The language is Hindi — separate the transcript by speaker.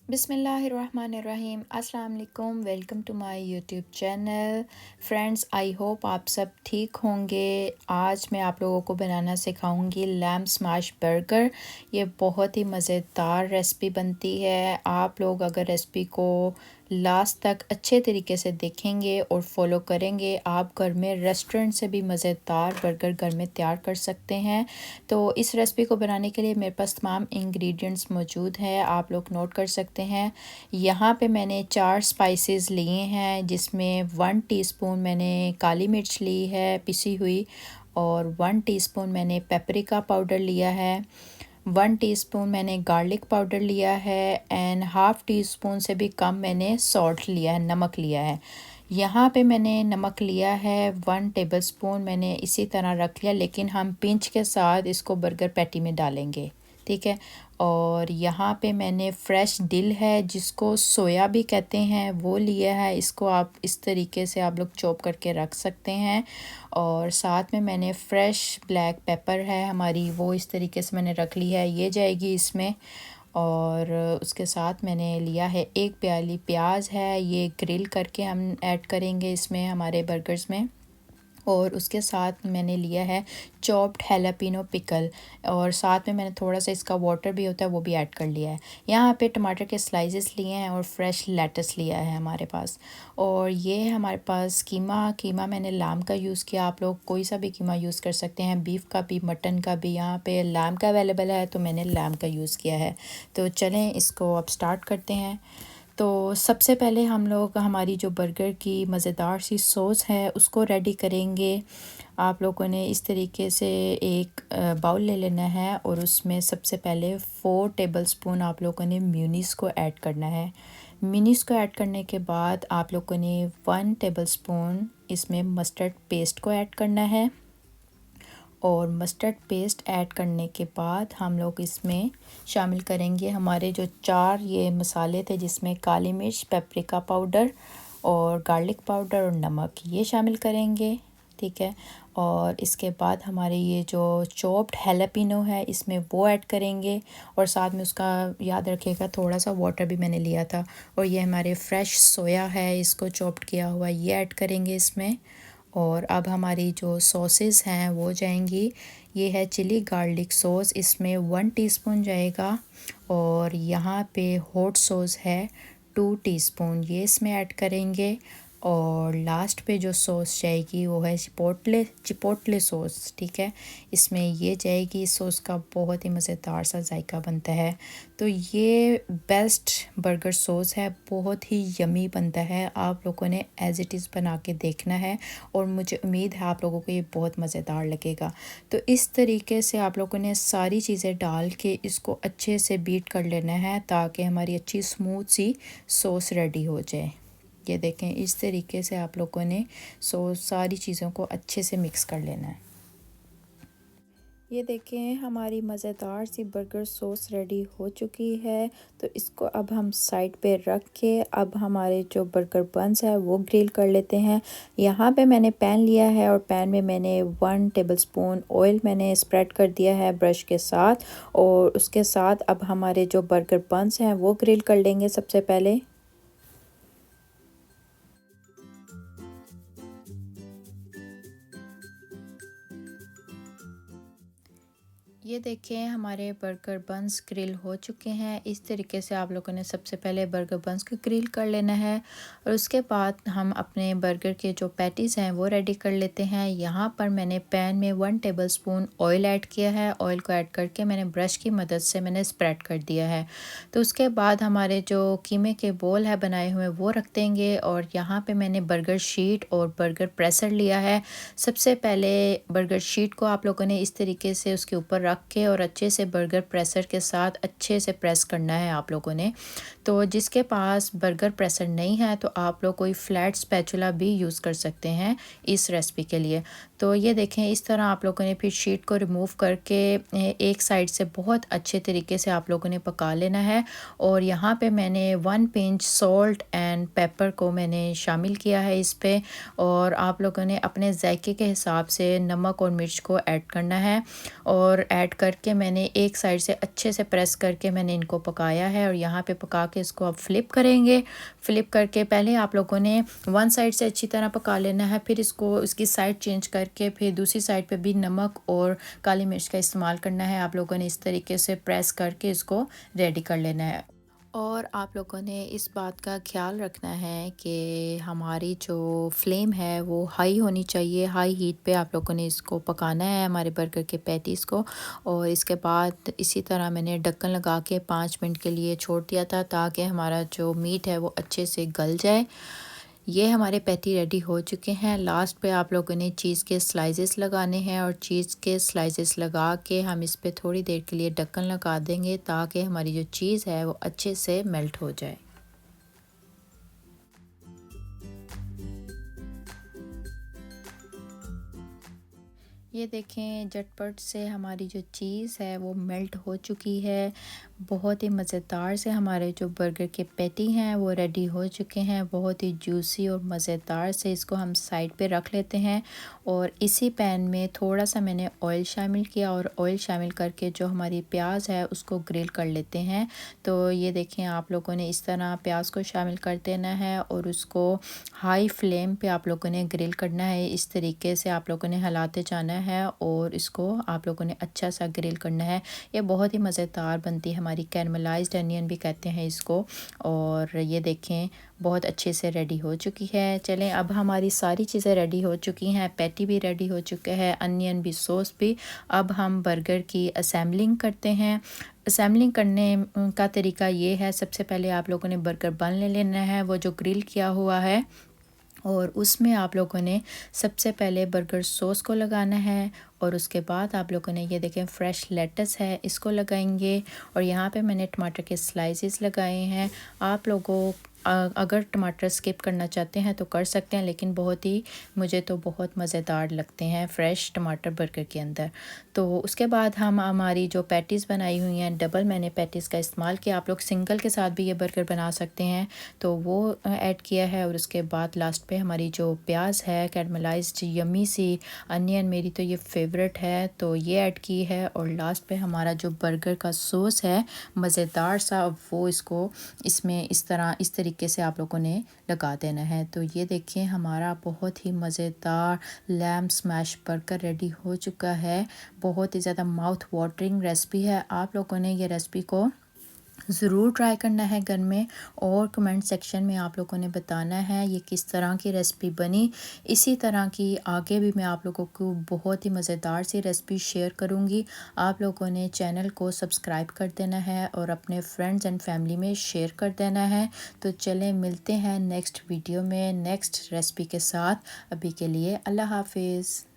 Speaker 1: बिस्मिल्लाहिर्रहमानिर्रहीम अस्सलाम वालेकुम। Welcome to my YouTube channel. Friends, I hope आप सब ठीक होंगे। आज मैं आप लोगों को बनाना सिखाऊंगी लैम्ब स्मैश बर्गर। ये बहुत ही मज़ेदार रेसिपी बनती है। आप लोग अगर रेसिपी को लास्ट तक अच्छे तरीके से देखेंगे और फॉलो करेंगे, आप घर में रेस्टोरेंट से भी मज़ेदार बर्गर घर में तैयार कर सकते हैं। तो इस रेसिपी को बनाने के लिए मेरे पास तमाम इंग्रेडिएंट्स मौजूद हैं, आप लोग नोट कर सकते हैं। यहाँ पे मैंने 4 स्पाइसेस लिए हैं, जिसमें 1 टीस्पून मैंने काली मिर्च ली है पिसी हुई, और 1 टीस्पून मैंने पेपरिका पाउडर लिया है, 1 टीस्पून मैंने गार्लिक पाउडर लिया है, एंड हाफ़ टी स्पून से भी कम मैंने सॉल्ट लिया है, नमक लिया है। यहाँ पे मैंने नमक लिया है 1 टेबलस्पून, मैंने इसी तरह रख लिया, लेकिन हम पिंच के साथ इसको बर्गर पैटी में डालेंगे, ठीक है। और यहाँ पे मैंने फ्रेश दिल है, जिसको सोया भी कहते हैं, वो लिया है। इसको आप इस तरीके से आप लोग चॉप करके रख सकते हैं। और साथ में मैंने फ्रेश ब्लैक पेपर है हमारी, वो इस तरीके से मैंने रख ली है, ये जाएगी इसमें। और उसके साथ मैंने लिया है 1 प्याली प्याज है, ये ग्रिल करके हम ऐड करेंगे इसमें हमारे बर्गर्स में। और उसके साथ मैंने लिया है चॉप्ड हैलापिनो पिकल, और साथ में मैंने थोड़ा सा इसका वाटर भी होता है वो भी ऐड कर लिया है। यहाँ पे टमाटर के स्लाइसेस लिए हैं और फ्रेश लेटस लिया है हमारे पास। और ये है हमारे पास कीमा मैंने लैम का यूज़ किया, आप लोग कोई सा भी कीमा यूज़ कर सकते हैं, बीफ का भी, मटन का भी। यहाँ पे लैम का अवेलेबल है तो मैंने लैम का यूज़ किया है। तो चलें इसको अब स्टार्ट करते हैं। तो सबसे पहले हम लोग हमारी जो बर्गर की मज़ेदार सी सॉस है उसको रेडी करेंगे। आप लोगों ने इस तरीके से एक बाउल ले लेना है, और उसमें सबसे पहले 4 टेबलस्पून आप लोगों ने म्यूनीस को ऐड करना है। म्यूनीस को ऐड करने के बाद आप लोगों ने 1 टेबलस्पून इसमें मस्टर्ड पेस्ट को ऐड करना है। और मस्टर्ड पेस्ट ऐड करने के बाद हम लोग इसमें शामिल करेंगे हमारे जो 4 ये मसाले थे, जिसमें काली मिर्च, पेपरिका पाउडर और गार्लिक पाउडर और नमक, ये शामिल करेंगे, ठीक है। और इसके बाद हमारे ये जो चॉप्ड हैलापिनो है इसमें वो ऐड करेंगे, और साथ में उसका याद रखिएगा थोड़ा सा वाटर भी मैंने लिया था। और ये हमारे फ्रेश सोया है, इसको चॉप्ड किया हुआ, ये ऐड करेंगे इसमें। और अब हमारी जो सॉसेस हैं वो जाएंगी। ये है चिली गार्लिक सॉस, इसमें 1 टीस्पून जाएगा। और यहाँ पे हॉट सॉस है 2 टीस्पून, ये इसमें ऐड करेंगे। और लास्ट पे जो सॉस जाएगी वो है चिपोटले सॉस, ठीक है। इसमें ये जाएगी। इस सॉस का बहुत ही मज़ेदार सा जायका बनता है। तो ये बेस्ट बर्गर सॉस है, बहुत ही यमी बनता है। आप लोगों ने एज़ इट इज़ बना के देखना है, और मुझे उम्मीद है आप लोगों को ये बहुत मज़ेदार लगेगा। तो इस तरीके से आप लोगों ने सारी चीज़ें डाल के इसको अच्छे से बीट कर लेना है, ताकि हमारी अच्छी स्मूथ सी सॉस रेडी हो जाए। ये देखें, इस तरीके से आप लोगों ने सारी चीज़ों को अच्छे से मिक्स कर लेना है। ये देखें, हमारी मज़ेदार सी बर्गर सॉस रेडी हो चुकी है। तो इसको अब हम साइड पे रख के अब हमारे जो बर्गर बन्स है वो ग्रिल कर लेते हैं। यहाँ पे मैंने पैन लिया है, और पैन में मैंने 1 टेबलस्पून ऑयल मैंने स्प्रेड कर दिया है ब्रश के साथ। और उसके साथ अब हमारे जो बर्गर बन्स हैं वो ग्रिल कर लेंगे सबसे पहले। ये देखें, हमारे बर्गर बन्स ग्रिल हो चुके हैं। इस तरीके से आप लोगों ने सबसे पहले बर्गर बन्स को ग्रिल कर लेना है, और उसके बाद हम अपने बर्गर के जो पैटीज़ हैं वो रेडी कर लेते हैं। यहाँ पर मैंने पैन में 1 टेबलस्पून ऑयल ऐड किया है। ऑयल को ऐड करके मैंने ब्रश की मदद से मैंने स्प्रेड कर दिया है। तो उसके बाद हमारे जो कीमे के बोल है बनाए हुए वो रख देंगे। और यहाँ पर मैंने बर्गर शीट और बर्गर प्रेसर लिया है। सबसे पहले बर्गर शीट को आप लोगों ने इस तरीके से उसके ऊपर रख के और अच्छे से बर्गर प्रेसर के साथ अच्छे से प्रेस करना है आप लोगों ने। तो जिसके पास बर्गर प्रेसर नहीं है तो आप लोग कोई फ्लैट स्पैचुला भी यूज़ कर सकते हैं इस रेसिपी के लिए। तो ये देखें इस तरह आप लोगों ने फिर शीट को रिमूव करके एक साइड से बहुत अच्छे तरीके से आप लोगों ने पका लेना है। और यहाँ पे मैंने 1 पिंच सॉल्ट एंड पेपर को मैंने शामिल किया है इस पे। और आप लोगों ने अपने जायके के हिसाब से नमक और मिर्च को ऐड करना है। और ऐड करके मैंने एक साइड से अच्छे से प्रेस करके मैंने इनको पकाया है। और यहाँ पे पका के इसको अब फ्लिप करेंगे। फ्लिप करके पहले आप लोगों ने वन साइड से अच्छी तरह पका लेना है, फिर इसको इसकी साइड चेंज करके फिर दूसरी साइड पे भी नमक और काली मिर्च का इस्तेमाल करना है। आप लोगों ने इस तरीके से प्रेस करके इसको रेडी कर लेना है। और आप लोगों ने इस बात का ख्याल रखना है कि हमारी जो फ्लेम है वो हाई होनी चाहिए। हाई हीट पे आप लोगों ने इसको पकाना है हमारे बर्गर के पैटीज़ को। और इसके बाद इसी तरह मैंने ढक्कन लगा के 5 मिनट के लिए छोड़ दिया था ताकि हमारा जो मीट है वो अच्छे से गल जाए। ये हमारे पैटी रेडी हो चुके हैं। लास्ट पे आप लोगों ने चीज़ के स्लाइसेस लगाने हैं और चीज़ के स्लाइसेस लगा के हम इस पे थोड़ी देर के लिए ढक्कन लगा देंगे ताकि हमारी जो चीज़ है वो अच्छे से मेल्ट हो जाए। ये देखें झटपट से हमारी जो चीज़ है वो मेल्ट हो चुकी है। बहुत ही मज़ेदार से हमारे जो बर्गर के पैटी हैं वो रेडी हो चुके हैं। बहुत ही जूसी और मज़ेदार से इसको हम साइड पे रख लेते हैं। और इसी पैन में थोड़ा सा मैंने ऑयल शामिल किया और ऑयल शामिल करके जो हमारी प्याज है उसको ग्रिल कर लेते हैं। तो ये देखें आप लोगों ने इस तरह प्याज को शामिल कर देना है और उसको हाई फ्लेम पे आप लोगों ने ग्रिल करना है। इस तरीके से आप लोगों ने हिलाते जाना है और इसको आप लोगों ने अच्छा सा ग्रिल करना है। ये बहुत ही मज़ेदार बनती है, हमारी कैरमलाइज्ड अनियन भी कहते हैं इसको। और ये देखें बहुत अच्छे से रेडी हो चुकी है। चलें अब हमारी सारी चीज़ें रेडी हो चुकी हैं, पैटी भी रेडी हो चुके हैं, अनियन भी, सॉस भी। अब हम बर्गर की असेंबलिंग करते हैं। असेंबलिंग करने का तरीका ये है, सबसे पहले आप लोगों ने बर्गर बन ले लेना है वो जो ग्रिल किया हुआ है। और उसमें आप लोगों ने सबसे पहले बर्गर सॉस को लगाना है। और उसके बाद आप लोगों ने ये देखें फ्रेश लेटस है इसको लगाएंगे। और यहाँ पे मैंने टमाटर के स्लाइसेस लगाए हैं। आप लोगों अगर टमाटर स्किप करना चाहते हैं तो कर सकते हैं, लेकिन बहुत ही मुझे तो बहुत मज़ेदार लगते हैं फ़्रेश टमाटर बर्गर के अंदर। तो उसके बाद हम हमारी जो पैटीज़ बनाई हुई हैं, डबल मैंने पैटीज़ का इस्तेमाल किया। आप लोग सिंगल के साथ भी ये बर्गर बना सकते हैं, तो वो ऐड किया है। और उसके बाद लास्ट पे हमारी जो प्याज है कैरमलाइज्ड यम्मी सी अनियन, मेरी तो ये फेवरेट है, तो ये ऐड की है। और लास्ट पे हमारा जो बर्गर का सॉस है मज़ेदार सा, वो इसको इसमें इस तरीके से आप लोगों ने लगा देना है। तो ये देखिए हमारा बहुत ही मज़ेदार लैम्ब स्मैश बर्गर रेडी हो चुका है। बहुत ही ज़्यादा माउथ वाटरिंग रेसिपी है। आप लोगों ने ये रेसिपी को ज़रूर ट्राई करना है घर में और कमेंट सेक्शन में आप लोगों ने बताना है ये किस तरह की रेसिपी बनी। इसी तरह की आगे भी मैं आप लोगों को बहुत ही मज़ेदार सी रेसिपी शेयर करूँगी। आप लोगों ने चैनल को सब्सक्राइब कर देना है और अपने फ्रेंड्स एंड फैमिली में शेयर कर देना है। तो चलें मिलते हैं नेक्स्ट वीडियो में नेक्स्ट रेसिपी के साथ। अभी के लिए अल्लाह हाफिज़।